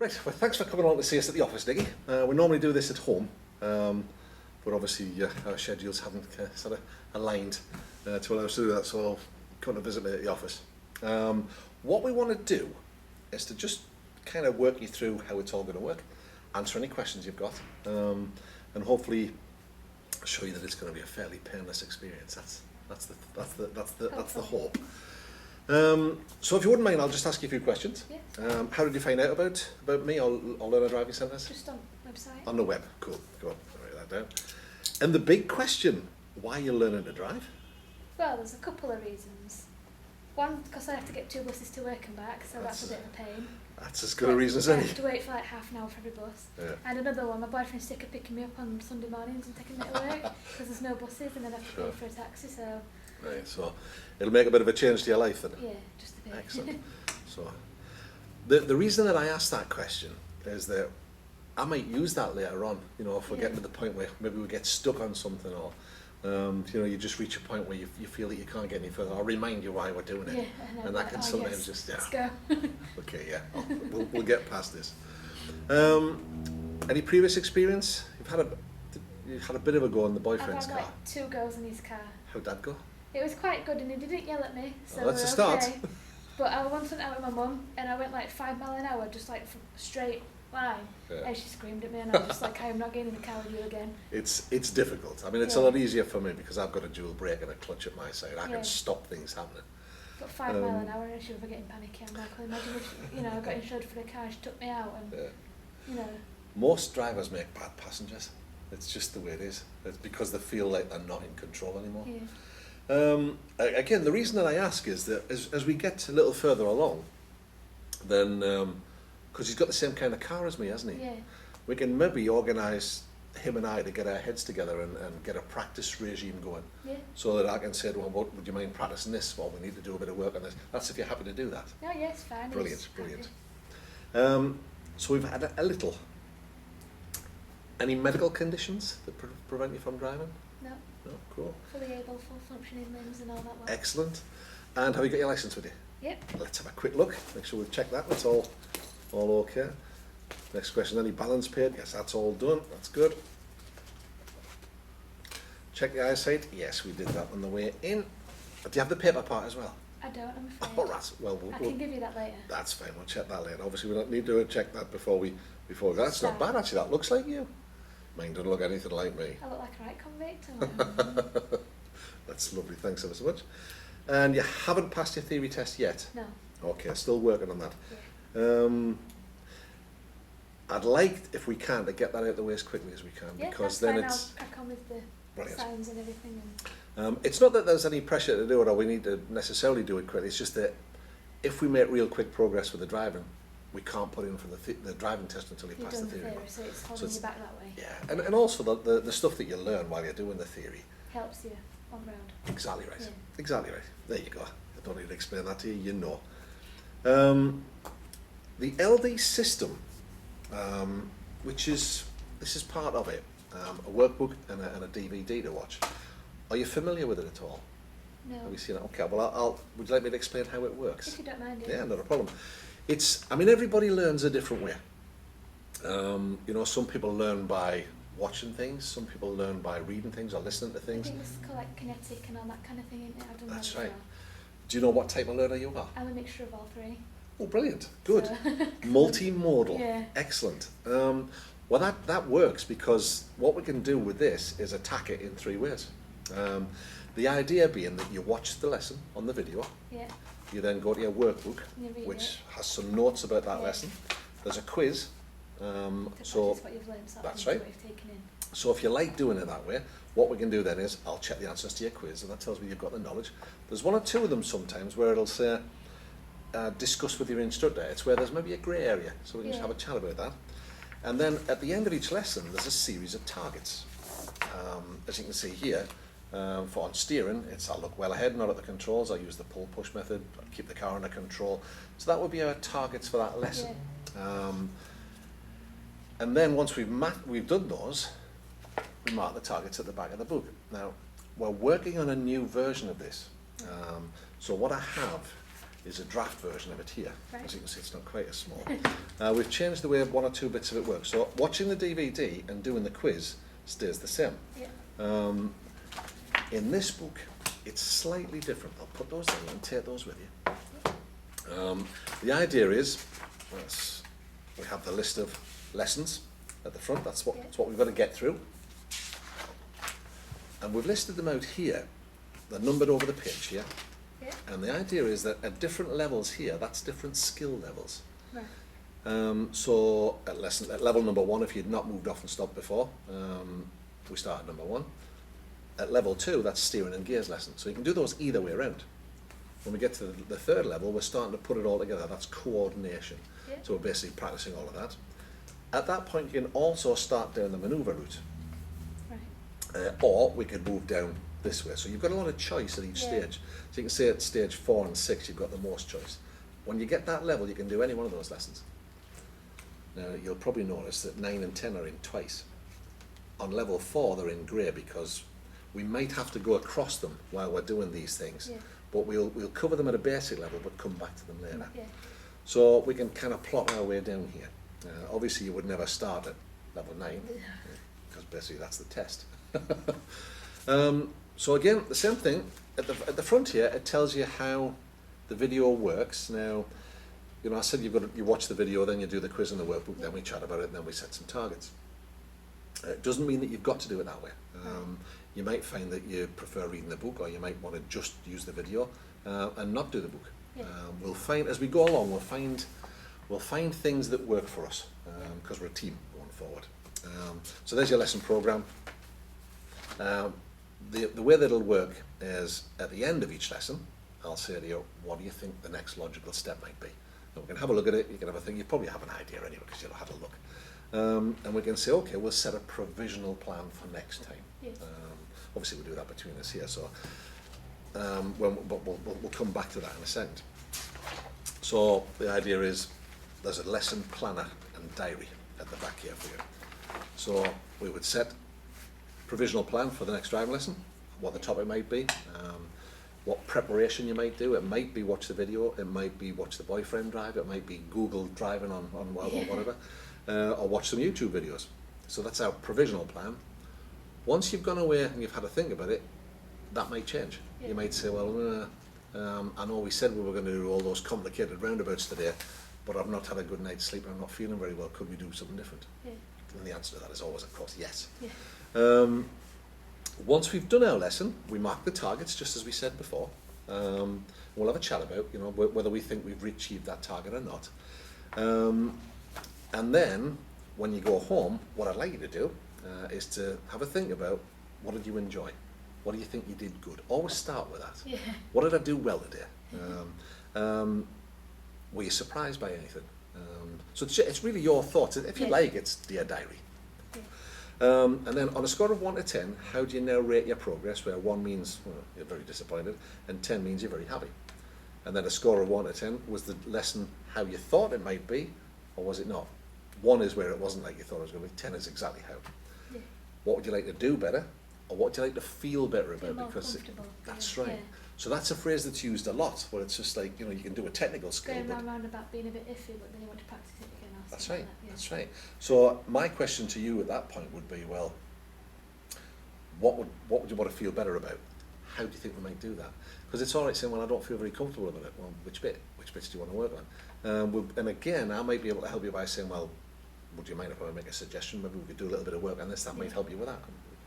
Right, well thanks for coming along to see us at the office, Nikki. We normally do this at home, but obviously our schedules haven't sort of aligned to allow us to do that, so come to visit me at the office. What we want to do is to just kind of work you through how it's all going to work, answer any questions you've got, and hopefully show you that it's going to be a fairly painless experience. That's the hope. So if you wouldn't mind, I'll just ask you a few questions. Yeah. How did you find out about me or Learner Driving Centres? Just on website. On the web. Cool. Go on, I'll write that down. And the big question, why are you learning to drive? Well, there's a couple of reasons. One, because I have to get 2 buses to work and back, so that's a bit of a pain. That's as good a reason as any. I have to wait for like half an hour for every bus. Yeah. And another one, my boyfriend's sick of picking me up on Sunday mornings and taking me to work because there's no buses and then I have to pay for a taxi, so... Right, so it'll make a bit of a change to your life then? Yeah, just a bit. Excellent. So the reason that I asked that question is that I might use that later on, you know, if we're getting to the point where maybe we get stuck on something, or you know, you just reach a point where you feel that you can't get any further. I'll remind you why we're doing it. Yeah, and that can sometimes just, let's go. Okay, yeah, we'll get past this. Any previous experience? You've had a bit of a go on the boyfriend's I've had car. like 2 goes in his car. How'd that go? It was quite good and he didn't yell at me, so That's a start. okay. But I once went out with my mum and I went like 5 miles an hour, just like from straight line, and she screamed at me and I was just like, I am not getting in the car with you again. It's difficult. I mean, it's a lot easier for me because I've got a dual brake and a clutch at my side. I can stop things happening. But 5 miles an hour and she was getting panicky. I'm like, well, imagine if, you know, I got insured for the car, she took me out and, you know. Most drivers make bad passengers. It's just the way it is. It's because they feel like they're not in control anymore. Yeah. Again, the reason that I ask is that as we get a little further along, then, because he's got the same kind of car as me, hasn't he? Yeah. We can maybe organise him and I to get our heads together and get a practice regime going. Yeah. So that I can say, well, would you mind practicing this? Well, we need to do a bit of work on this. That's if you're happy to do that. No, yes, fine. Brilliant, brilliant. So we've had a little. Any medical conditions that prevent you from driving? No. No, cool. Fully able, full functioning limbs and all that lot. Excellent. And have you got your licence with you? Yep. Let's have a quick look. Make sure we've checked that. That's all okay. Next question, any balance paid? Yes, that's all done. That's good. Check the eyesight. Yes, we did that on the way in. But do you have the paper part as well? I don't, I'm afraid. All right. Well, I can give you that later. That's fine. We'll check that later. Obviously, we don't need to check that before we. That's not bad actually. That looks like you. Mine doesn't look anything like me. I look like a right convict. That's lovely. Thanks ever so much. And you haven't passed your theory test yet? No. Okay, still working on that. Yeah. I'd like, if we can, to get that out of the way as quickly as we can, because then fine. it's I'll crack on with the brilliant. signs and everything. It's not that there's any pressure to do it or we need to necessarily do it quickly. It's just that if we make real quick progress with the driving, we can't put in for the driving test until you pass the theory. So it's holding you back that way. Yeah, and also the stuff that you learn while you're doing the theory. Helps you on round. Exactly right. Yeah. Exactly right. There you go. I don't need to explain that to you. You know. The LD system, this is part of it. A workbook and a DVD to watch. Are you familiar with it at all? No. Have you seen it? Okay. Well, would you like me to explain how it works? If you don't mind it. Yeah, not a problem. I mean, everybody learns a different way. You know, some people learn by watching things, some people learn by reading things or listening to things. I think it's called like kinetic and all that kind of thing, isn't it? I've done That's that as right. well. Do you know what type of learner you are? I'm a mixture of all 3. Oh, brilliant. Good. So Multimodal. Yeah. Excellent. Well, that works because what we can do with this is attack it in 3 ways. The idea being that you watch the lesson on the video. Yeah. You then go to your workbook, which has some notes about that lesson. There's a quiz. So what you've learned, that's right. What you've taken in. So if you like doing it that way, what we can do then is I'll check the answers to your quiz, and that tells me you've got the knowledge. There's 1 or 2 of them sometimes where it'll say discuss with your instructor. It's where there's maybe a grey area, so we can just have a chat about that. And then at the end of each lesson, there's a series of targets. As you can see here, for on steering, I'll look well ahead, not at the controls. I'll use the pull-push method, keep the car under control. So that would be our targets for that lesson. Yeah. And then once we've done those, we mark the targets at the back of the book. Now, we're working on a new version of this. So what I have is a draft version of it here. Right. As you can see, it's not quite as small. We've changed the way one or two bits of it works. So watching the DVD and doing the quiz stays the same. Yeah. In this book, it's slightly different. I'll put those in and take those with you. The idea is, we have the list of lessons at the front. That's what we've got to get through. And we've listed them out here. They're numbered over the page here. Yeah. And the idea is that at different levels here, that's different skill levels. Right. So at level number 1, if you'd not moved off and stopped before, we start at number 1. At level 2, that's steering and gears lesson. So you can do those either way around. When we get to the 3rd level, we're starting to put it all together. That's coordination. Yeah. So we're basically practicing all of that. At that point, you can also start down the manoeuvre route. Right. Or we could move down this way. So you've got a lot of choice at each stage. So you can say at stage 4 and 6, you've got the most choice. When you get that level, you can do any one of those lessons. Now, you'll probably notice that 9 and 10 are in twice. On level 4, they're in grey because we might have to go across them while we're doing these things. Yeah. But we'll cover them at a basic level, but come back to them later. Yeah. So we can kind of plot our way down here. Obviously, you would never start at level 9, because basically that's the test. So again, the same thing. At the front here, it tells you how the video works. Now, you know, I said you watch the video, then you do the quiz and the workbook, then we chat about it, and then we set some targets. It doesn't mean that you've got to do it that way. You might find that you prefer reading the book, or you might want to just use the video and not do the book. Yeah. We'll find, as we go along, we'll find things that work for us, because we're a team going forward. So there's your lesson program. The way that it'll work is at the end of each lesson, I'll say to you, what do you think the next logical step might be? And we can have a look at it, you can have a think, you probably have an idea anyway because you'll have a look. And we can say, okay, we'll set a provisional plan for next time. Yes. Obviously we'll do that between us here, so but we'll come back to that in a second. So the idea is there's a lesson planner and diary at the back here for you. So we would set provisional plan for the next driving lesson, what the topic might be, what preparation you might do. It might be watch the video, it might be watch the boyfriend drive, it might be Google driving on whatever, or watch some YouTube videos. So that's our provisional plan. Once you've gone away and you've had a think about it, that might change. Yeah. You might say, well, I know we said we were going to do all those complicated roundabouts today, but I've not had a good night's sleep and I'm not feeling very well. Could we do something different? Yeah. And the answer to that is always, of course, yes. Yeah. Once we've done our lesson, we mark the targets, just as we said before. We'll have a chat about, you know, whether we think we've achieved that target or not. And then, when you go home, what I'd like you to do is to have a think about, what did you enjoy? What do you think you did good? Always start with that. Yeah. What did I do well today? Were you surprised by anything? So it's really your thoughts. If you like, it's Dear Diary. And then on a score of 1 to 10, how do you now rate your progress, where 1 means you're very disappointed and 10 means you're very happy? And then a score of 1 to 10, was the lesson how you thought it might be, or was it not? 1 is where it wasn't like you thought it was going to be, 10 is exactly how. Yeah. What would you like to do better, or what would you like to feel better about? More Because comfortable. that's Yeah. right. So that's a phrase that's used a lot, where it's just like, you know, you can do a technical skill, Going but round about being a bit iffy, but then you want to practice it again. Or that's something right, like that. that's right. So my question to you at that point would be, well, what would you want to feel better about? How do you think we might do that? Because it's all right saying, well, I don't feel very comfortable about it. Well, which bits do you want to work on? And again, I might be able to help you by saying, well, would you mind if I make a suggestion? Maybe we could do a little bit of work on this, that might help you with that.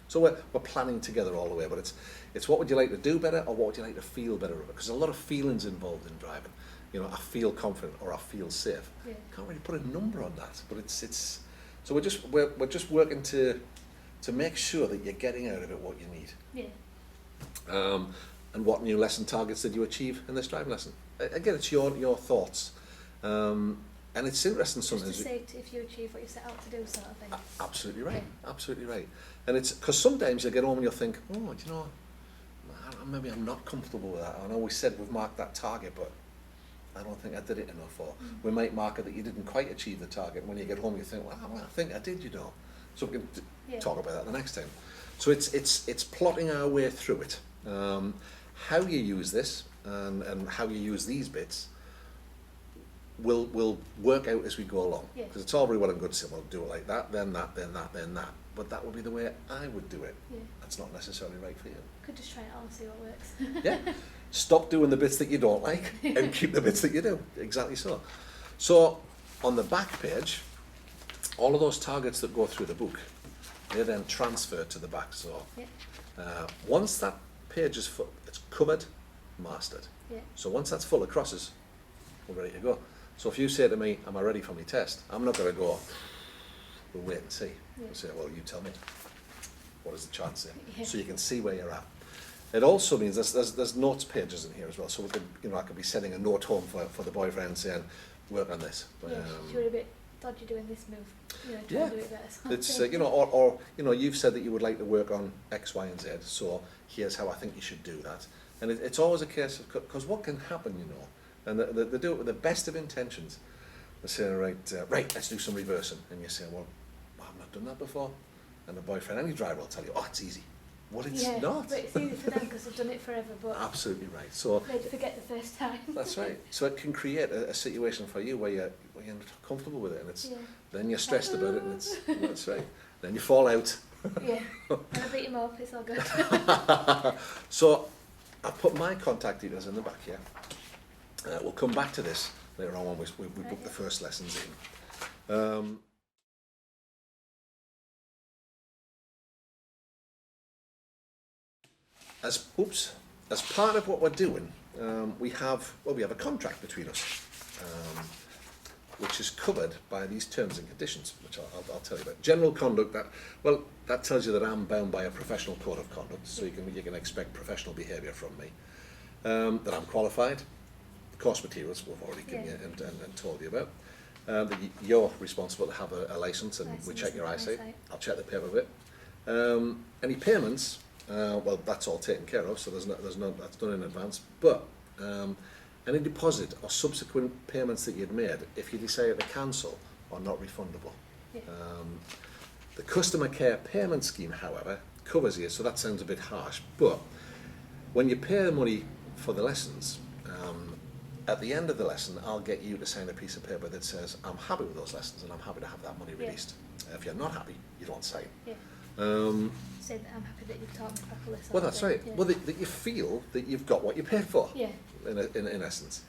So we're planning together all the way, but it's what would you like to do better, or what would you like to feel better about? Because there's a lot of feelings involved in driving. You know, I feel confident, or I feel safe. Yeah. Can't really put a number on that, but it's so we're just working to make sure that you're getting out of it what you need. Yeah. And what new lesson targets did you achieve in this driving lesson? Again, it's your thoughts. And it's interesting sometimes. Just to say if you achieve what you set out to do, sort of thing. Absolutely right, absolutely right. And it's because sometimes you get home and you'll think, oh, do you know, maybe I'm not comfortable with that. I know we said we've marked that target, but I don't think I did it enough. Or we might mark it that you didn't quite achieve the target. And when you get home, you think, well, I think I did, you know. So we can talk about that the next time. So it's plotting our way through it. How you use this and how you use these bits we'll work out as we go along. Yeah. Because it's all very well and good to say, well, do it like that, then that, then that, then that. But that would be the way I would do it. Yeah. That's not necessarily right for you. Could just try it on and see what works. Yeah. Stop doing the bits that you don't like and keep the bits that you do. Exactly so. So on the back page, all of those targets that go through the book, they then transfer to the back. So once that page is full, it's covered, mastered. Yeah. So once that's full of crosses, we're ready to go. So if you say to me, am I ready for my test? I'm not going to go, we'll wait and see. Yeah. I'll say, well, you tell me. What does the chart say? Yeah. So you can see where you're at. It also means there's notes pages in here as well. So we could, I could be sending a note home for the boyfriend saying, work on this. Yeah, you were a bit dodgy doing this move. Try and do it better. It's or you've said that you would like to work on X, Y, and Z. So here's how I think you should do that. And it's always a case of, because what can happen, and they do it with the best of intentions. They say, right, let's do some reversing, and you say, well, I've not done that before. And the boyfriend, any driver will tell you, oh, it's easy. Well, it's not. But it's easy for them because they've done it forever. But absolutely right. So they'd forget the first time. That's right. So it can create a situation for you where you're not comfortable with it, and then you're stressed about it, and that's right. Then you fall out. Yeah. And I beat him up. It's all good. So I put my contact details in the back here. We'll come back to this later on when we book the first lessons in. As part of what we're doing, we have a contract between us, which is covered by these terms and conditions, which I'll tell you about. General conduct, that tells you that I'm bound by a professional code of conduct, so you can expect professional behaviour from me. That I'm qualified. The course materials we've already given you and told you about. That you're responsible to have a licence, and we check your eyesight. I'll check the paper bit. Any payments? That's all taken care of, so there's no that's done in advance. But any deposit or subsequent payments that you'd made, if you decided to cancel, are not refundable. Yeah. The customer care payment scheme, however, covers you, so that sounds a bit harsh. But when you pay the money for the lessons, at the end of the lesson, I'll get you to sign a piece of paper that says, I'm happy with those lessons and I'm happy to have that money released. If you're not happy, you don't sign. Yeah. Say that I'm happy that you've taught me properly. Well, that's right. Yeah. Well, that you feel that you've got what you paid for. Yeah. In essence,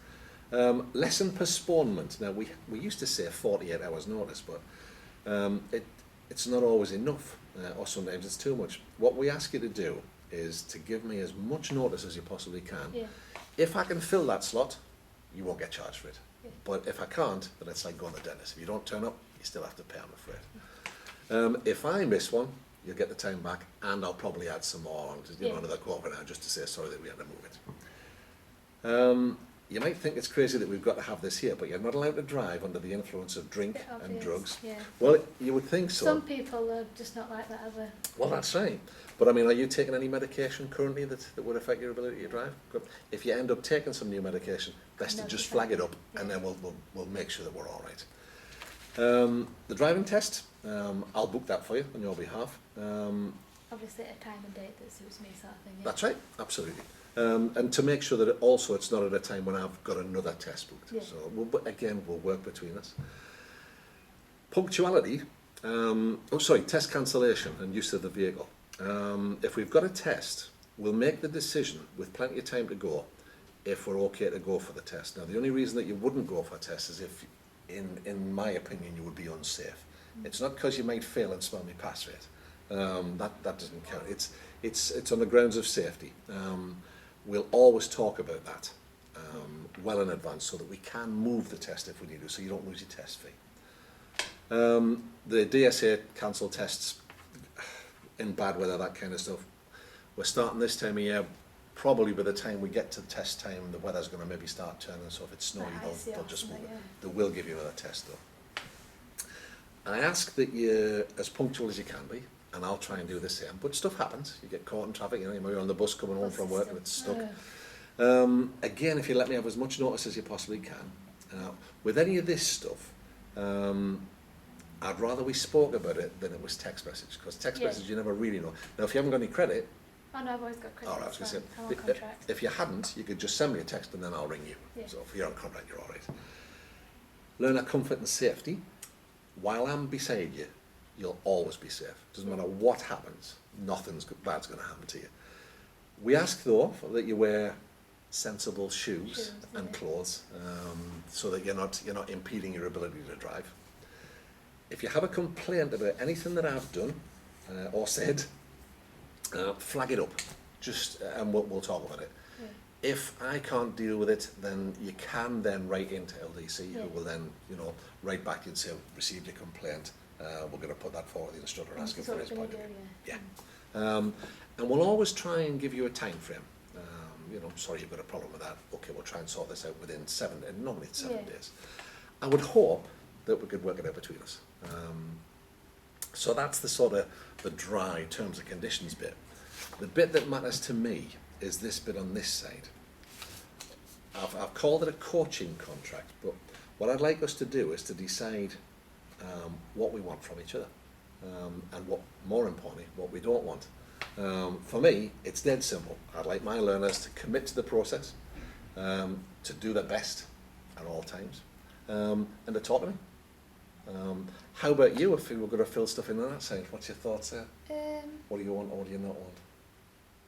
lesson postponement. Now we used to say 48 hours notice, but it's not always enough, or sometimes it's too much. What we ask you to do is to give me as much notice as you possibly can. Yeah. If I can fill that slot, you won't get charged for it. Yeah. But if I can't, then it's like going to the dentist. If you don't turn up, you still have to pay, I'm afraid. If I miss one, you'll get the time back, and I'll probably add some more on to another quarter now, just to say sorry that we had to move it. You might think it's crazy that we've got to have this here, but you're not allowed to drive under the influence of drink and drugs. Yeah. Well, you would think so. Some people are just not like that, are they? Well, that's right. But I mean, are you taking any medication currently that would affect your ability to drive? Good. If you end up taking some new medication, best to just flag it up, and then we'll make sure that we're all right. The driving test, I'll book that for you on your behalf. Obviously at a time and date that suits me, sort of thing. Yeah. That's right, absolutely. And to make sure that it's not at a time when I've got another test booked. Yeah. So we'll work between us. Punctuality, test cancellation and use of the vehicle. If we've got a test, we'll make the decision with plenty of time to go if we're okay to go for the test. Now, the only reason that you wouldn't go for a test is if, in my opinion, you would be unsafe. It's not because you might fail and smell me pass rate. That doesn't count. It's on the grounds of safety. We'll always talk about that well in advance so that we can move the test if we need to, so you don't lose your test fee. The DSA cancel tests in bad weather, that kind of stuff. We're starting this time of year. Probably by the time we get to test time, the weather's going to maybe start turning. So if it's snowy, they'll just move it. They will give you another test though. I ask that you're as punctual as you can be, and I'll try and do the same. But stuff happens. You get caught in traffic. You're on the bus coming home from work and it's stuck. Again, if you let me have as much notice as you possibly can. With any of this stuff, I'd rather we spoke about it than it was text message, because text message you never really know. Now, if you haven't got any credit, oh no, I've always got credit. all right, I was going to say, if you hadn't, you could just send me a text and then I'll ring you. Yeah. So if you're on contract, you're all right. Learner comfort and safety. While I'm beside you, you'll always be safe. Doesn't matter what happens, nothing bad's going to happen to you. We ask though that you wear sensible shoes and clothes, so that you're not impeding your ability to drive. If you have a complaint about anything that I've done or said, flag it up. And we'll talk about it. Yeah. If I can't deal with it, then you can then write into LDC, who will then write back and say, received your complaint. We're going to put that forward to the instructor asking for his point of view. Yeah. And we'll always try and give you a time frame. Sorry, you've got a problem with that. Okay, we'll try and sort this out within 7 days. Normally it's 7 days. I would hope that we could work it out between us. So that's the sort of the dry terms and conditions bit. The bit that matters to me is this bit on this side. I've called it a coaching contract, but what I'd like us to do is to decide what we want from each other, and what, more importantly, what we don't want. For me, it's dead simple. I'd like my learners to commit to the process, to do their best at all times, and to talk to me. How about you, if we were going to fill stuff in on that side? What's your thoughts there? What do you want or what do you not want?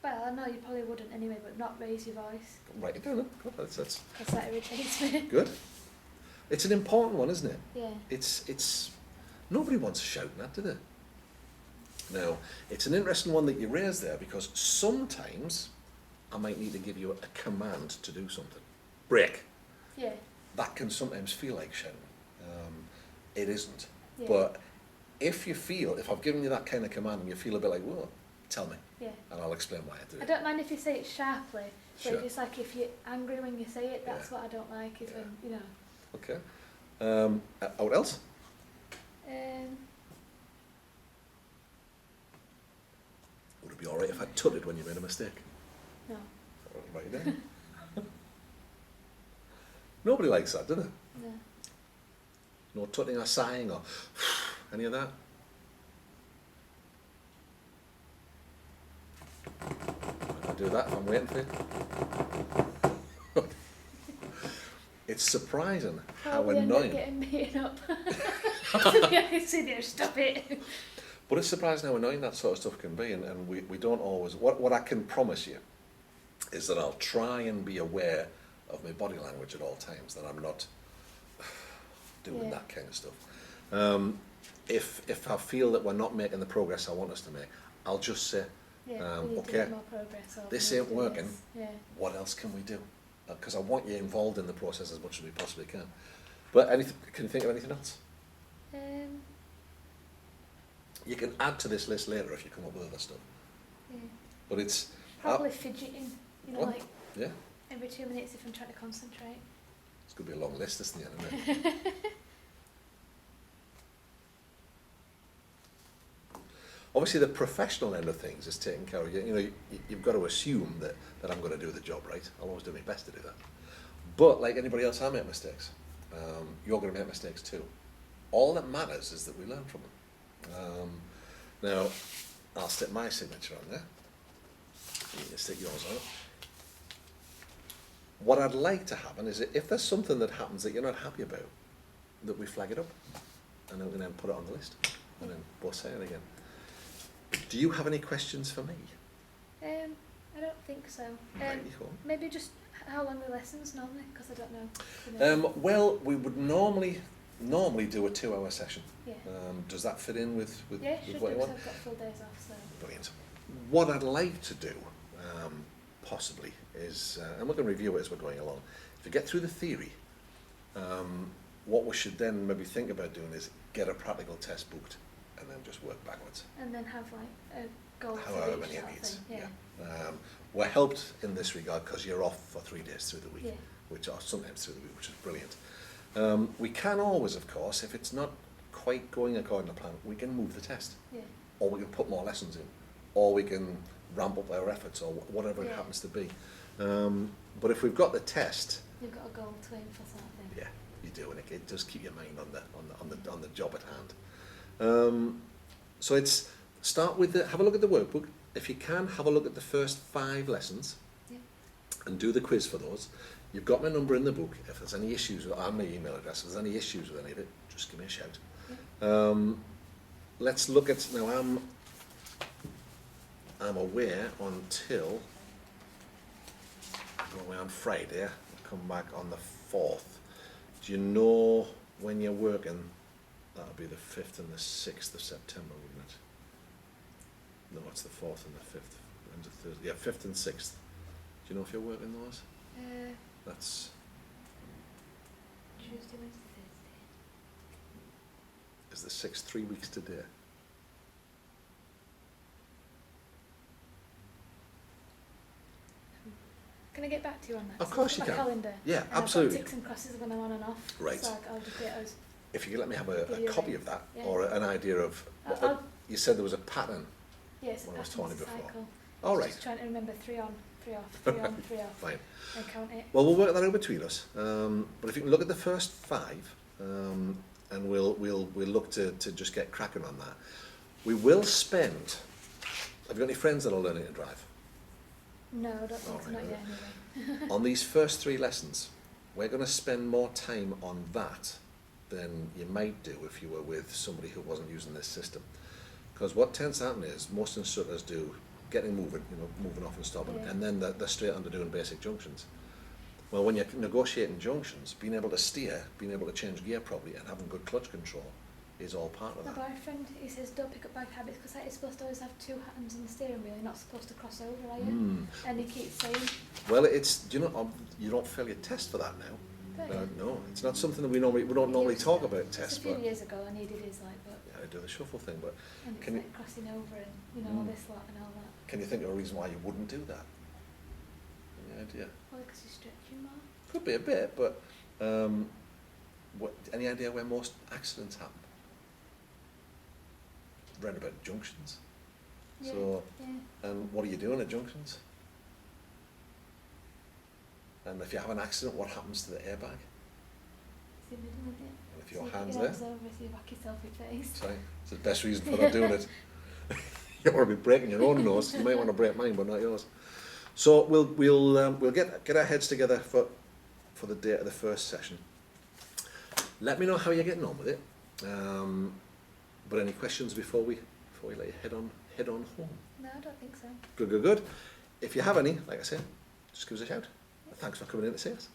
Well, I know you probably wouldn't anyway, but not raise your voice. Write it down. That's because that irritates me. Good. It's an important one, isn't it? Yeah. It's nobody wants shouting that, do they? Now, it's an interesting one that you raised there, because sometimes I might need to give you a command to do something. Break. Yeah. That can sometimes feel like shouting. It isn't. Yeah. But if I've given you that kind of command and you feel a bit like, well, tell me. Yeah. And I'll explain why I do it. I don't mind if you say it sharply, but Sure. it's like if you're angry when you say it, that's what I don't like, is when, Okay. What else? Would it be alright if I tutted when you made a mistake? No. Write it down. Nobody likes that, do they? No. No tutting or sighing or any of that? I do that, I'm waiting for you. It's surprising how annoying. Getting beaten up. To be honest with you, stop it. But it's surprising how annoying that sort of stuff can be, and we don't always. What I can promise you is that I'll try and be aware of my body language at all times, that I'm not doing that kind of stuff. If I feel that we're not making the progress I want us to make, I'll just say, okay, this ain't working. What else can we do? Because I want you involved in the process as much as we possibly can. But can you think of anything else? You can add to this list later if you come up with other stuff. Yeah. But it's probably fidgeting. Like yeah. Every 2 minutes if I'm trying to concentrate. It's going to be a long list, isn't it? Obviously, the professional end of things is taking care of you. You've got to assume that I'm going to do the job right. I'll always do my best to do that. But like anybody else, I make mistakes. You're going to make mistakes too. All that matters is that we learn from them. Now, I'll stick my signature on there. You can stick yours on it. What I'd like to happen is that if there's something that happens that you're not happy about, that we flag it up, and then we then put it on the list, and then we'll say it again. Do you have any questions for me? I don't think so. Maybe just how long are lessons normally? Because I don't know. Well, we would normally do a 2-hour session. Yeah. Does that fit in with what you want? I've got full days off, so. Brilliant. What I'd like to do, possibly, is, and we're going to review it as we're going along, if you get through the theory, what we should then maybe think about doing is get a practical test booked and then just work backwards. And then have like a goal however many it needs. We're helped in this regard because you're off for 3 days through the week, which are sometimes through the week, which is brilliant. We can always, of course, if it's not quite going according to plan, we can move the test, or we can put more lessons in, or we can ramp up our efforts, or whatever it happens to be. But if we've got the test, you've got a goal to aim for something. Yeah, you do, and it does keep your mind on the job at hand. So it's start with have a look at the workbook. If you can, have a look at the first 5 lessons, and do the quiz for those. You've got my number in the book. If there's any issues with and my email address, if there's any issues with any of it, just give me a shout. Yeah. Let's look at now. I'm aware until I go away on Friday. I come back on the 4th. Do you know when you're working? That'll be the 5th and the 6th of September, wouldn't it? No, it's the 4th and the 5th. When's it Thursday? Yeah, 5th and 6th. Do you know if you're working those? That's Tuesday, Wednesday, Thursday. is the 6th 3 weeks today? Can I get back to you on that? Of course you my can. Calendar. Yeah, and absolutely. I've got ticks and crosses when I'm on and off. Right. So I'll just get us. If you could let me have a Video copy link. of that, Yeah. or an idea of what I'll- you said there was a pattern. Yeah, it's a When I was pattern, talking it's a before. cycle. All right, Just trying to remember 3 on, 3 off, 3 on, 3 off. fine. And count it. Well, we'll work that out between us. But if you can look at the first 5, and we'll look to just get cracking on that. We will spend. Have you got any friends that are learning to drive? No, I don't think All so, right, not all yet anyway. On these first 3 lessons, we're going to spend more time on that than you might do if you were with somebody who wasn't using this system. Because what tends to happen is most instructors do getting moving, moving off and stopping, Yeah. and then they're straight on to doing basic junctions. Well, when you're negotiating junctions, being able to steer, being able to change gear properly, and having good clutch control is all part of My that. boyfriend, he says don't pick up bad habits because you're supposed to always have 2 hands on the steering wheel. You're not supposed to cross over, are you? And he keeps saying, Well, you don't fail your test for that now. don't you? No, it's not something that we don't normally talk about tests, It's a few but years ago, and he did his but yeah, I do the shuffle thing. But and it's Can you- like crossing over and all this lot and all that. can you think of a reason why you wouldn't do that? Any idea? Well, because he's stretching more. Could be a bit, but any idea where most accidents happen? Read about junctions. Yeah, So, yeah. and what are you doing at junctions? And if you have an accident, what happens to the airbag? It's in the middle, isn't it? And if your So hand's your there, hands over, so you whack yourself in the face. sorry, it's the best reason for not doing it. You don't want to be breaking your own nose. You might want to break mine, but not yours. So we'll get our heads together for the date of the first session. Let me know how you're getting on with it. But any questions before we let you head on home? No, I don't think so. Good. If you have any, like I said, just give us a shout. Thanks for coming in to see us.